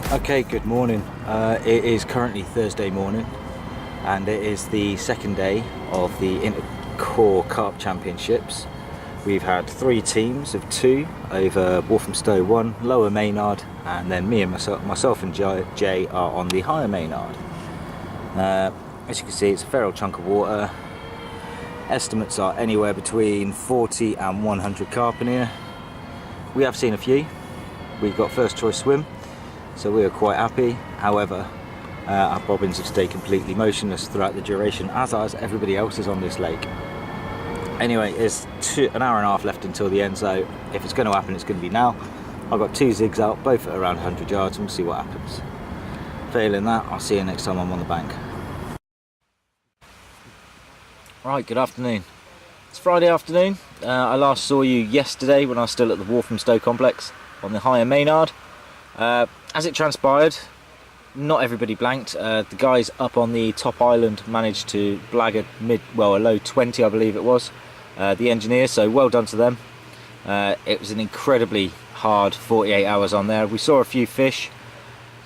Okay, good morning. It is currently Thursday morning and it is the second day of the Intercore Carp Championships. We've had 3 teams of 2 over Walthamstow 1, Lower Maynard, and then me and myself and Jay are on the Higher Maynard. As you can see, it's a fair old chunk of water. Estimates are anywhere between 40 and 100 carp in here. We have seen a few. We got first choice swim, so we were quite happy. However, our bobbins have stayed completely motionless throughout the duration, as everybody else is on this lake. Anyway, there's an hour and a half left until the end, so if it's going to happen, it's going to be now. I've got 2 zigs out, both at around 100 yards, and we'll see what happens. Failing that, I'll see you next time I'm on the bank. Right, good afternoon. It's Friday afternoon. I last saw you yesterday when I was still at the Walthamstow complex on the Higher Maynard. As it transpired, not everybody blanked. The guys up on the top island managed to blag a low 20, I believe it was, the engineers, so well done to them. It was an incredibly hard 48 hours on there. We saw a few fish,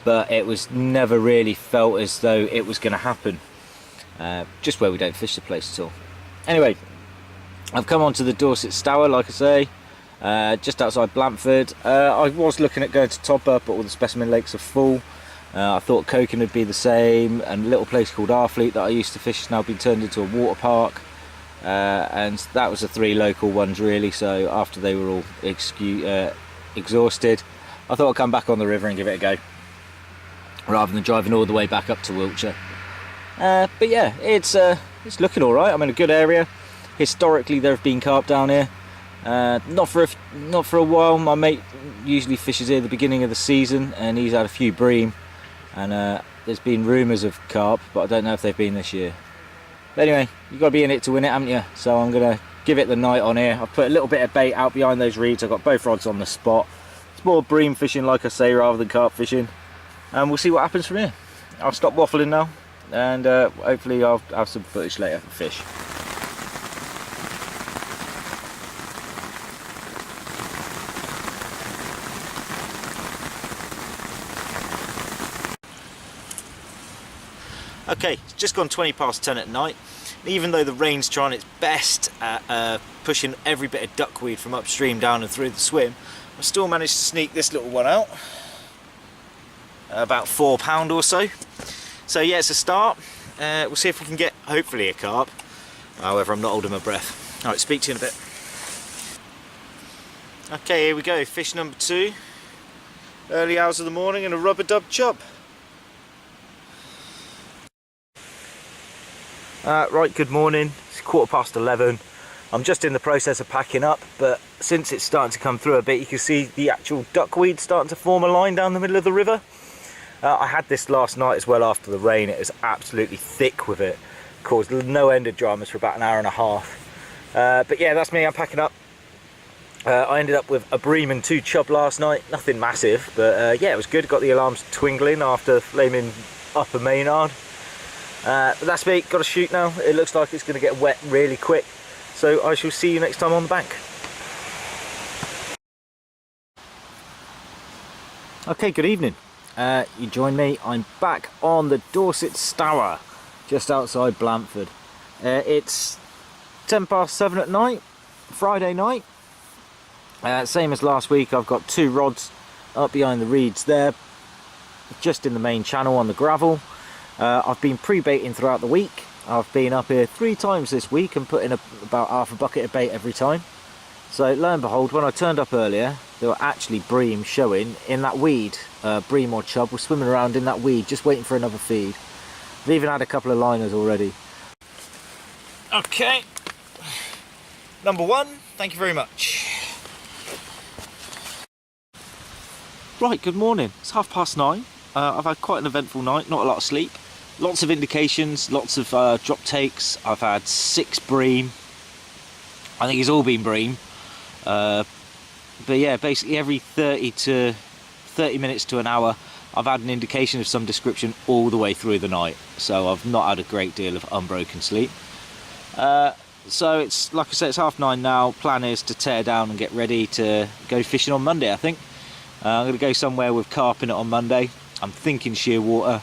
but it was never really felt as though it was going to happen. Just where we don't fish the place at all. Anyway, I've come onto the Dorset Stour, like I say, just outside Blandford. I was looking at going to Topper, but all the specimen lakes are full. I thought Coken would be the same, and a little place called Arfleet that I used to fish has now been turned into a water park. And that was the 3 local ones really, so after they were all exhausted, I thought I'd come back on the river and give it a go, rather than driving all the way back up to Wiltshire. But yeah, it's looking alright. I'm in a good area. Historically there have been carp down here. Not for a while. My mate usually fishes here at the beginning of the season, and he's had a few bream, and there's been rumours of carp, but I don't know if they've been this year. But anyway, you've got to be in it to win it, haven't you? So I'm going to give it the night on here. I've put a little bit of bait out behind those reeds. I've got both rods on the spot. It's more bream fishing, like I say, rather than carp fishing, and we'll see what happens from here. I'll stop waffling now, and hopefully I'll have some footage later for fish. Okay, it's just gone 20 past 10 at night. Even though the rain's trying its best at pushing every bit of duckweed from upstream down and through the swim, I still managed to sneak this little one out. About £4 or so. So yeah, it's a start. We'll see if we can get, hopefully, a carp. However, I'm not holding my breath. Alright, speak to you in a bit. Okay, here we go, fish number 2. Early hours of the morning and a rubber dub chub. Right, good morning. It's 11:15. I'm just in the process of packing up, but since it's starting to come through a bit, you can see the actual duckweed starting to form a line down the middle of the river. I had this last night as well after the rain. It was absolutely thick with it. Caused no end of dramas for about an hour and a half. But yeah, that's me, I'm packing up. I ended up with a bream and 2 chub last night. Nothing massive, but yeah, it was good. Got the alarms twinkling after flaming Upper Maynard. But that's me, got to shoot now. It looks like it's going to get wet really quick, so I shall see you next time on the bank. Okay, good evening. You join me, I'm back on the Dorset Stour, just outside Blandford. It's 10 past 7 at night, Friday night. Same as last week, I've got 2 rods up behind the reeds there, just in the main channel on the gravel. I've been pre-baiting throughout the week. I've been up here 3 times this week and put in about half a bucket of bait every time. So lo and behold, when I turned up earlier, there were actually bream showing in that weed. Bream or chub were swimming around in that weed, just waiting for another feed. I've even had a couple of liners already. Okay, number 1, thank you very much. Right, good morning. It's 9:30. I've had quite an eventful night, not a lot of sleep. Lots of indications, lots of drop takes. I've had 6 bream. I think it's all been bream. But yeah, basically every 30 minutes to an hour, I've had an indication of some description all the way through the night. So I've not had a great deal of unbroken sleep. So it's, like I said, it's 9:30 now. Plan is to tear down and get ready to go fishing on Monday, I think. I'm going to go somewhere with carp in it on Monday. I'm thinking Shearwater,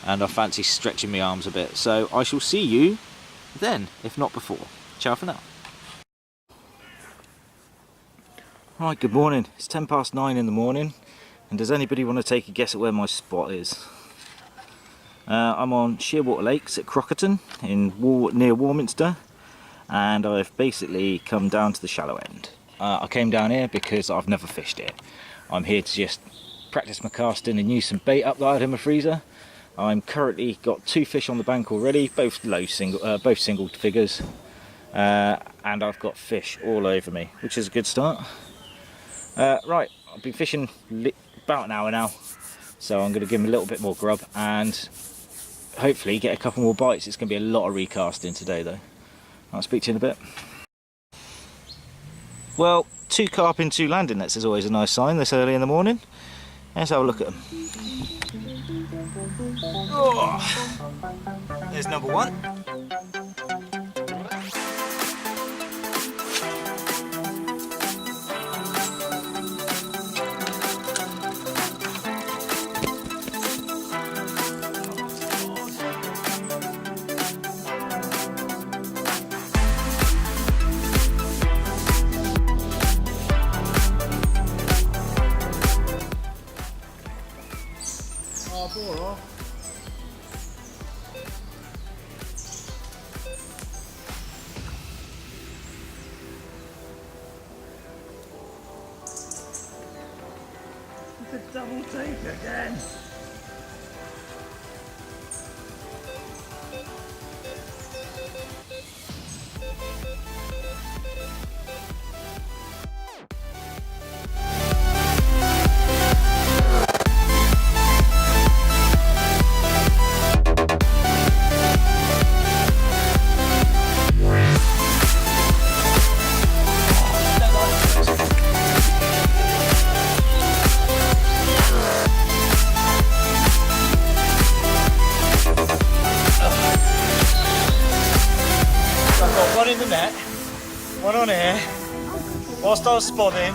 and I fancy stretching my arms a bit. So I shall see you then, if not before. Ciao for now. Right, good morning. It's 9:10 in the morning, and does anybody want to take a guess at where my spot is? I'm on Shearwater Lakes at Crockerton near Warminster, and I've basically come down to the shallow end. I came down here because I've never fished it. I'm here to just practice my casting and use some bait up that I had in my freezer. I'm currently got 2 fish on the bank already, both single figures, and I've got fish all over me, which is a good start. Right, I've been fishing about an hour now, so I'm going to give him a little bit more grub and hopefully get a couple more bites. It's going to be a lot of recasting today though. I'll speak to you in a bit. Well, 2 carp in 2 landing nets is always a nice sign this early in the morning. Let's have a look at them. Oh, there's number 1. It's a double take again. One in the net, one on here, whilst I was spawning.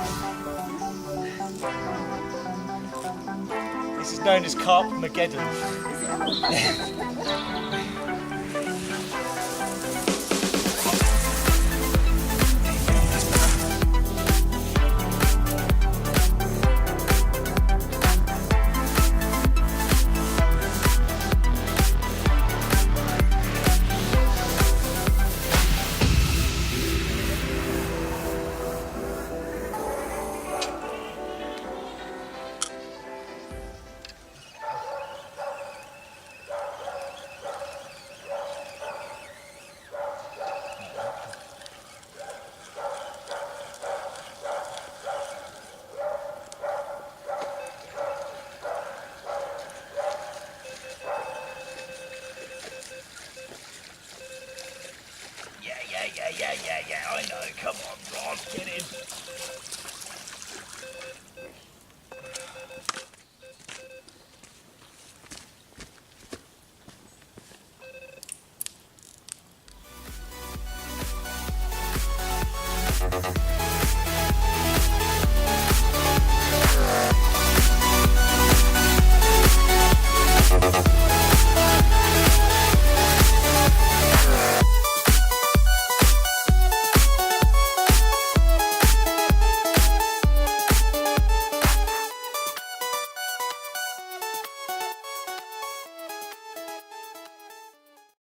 This is known as Carp-mageddon. Yeah, I know. Come on, Rod, get in.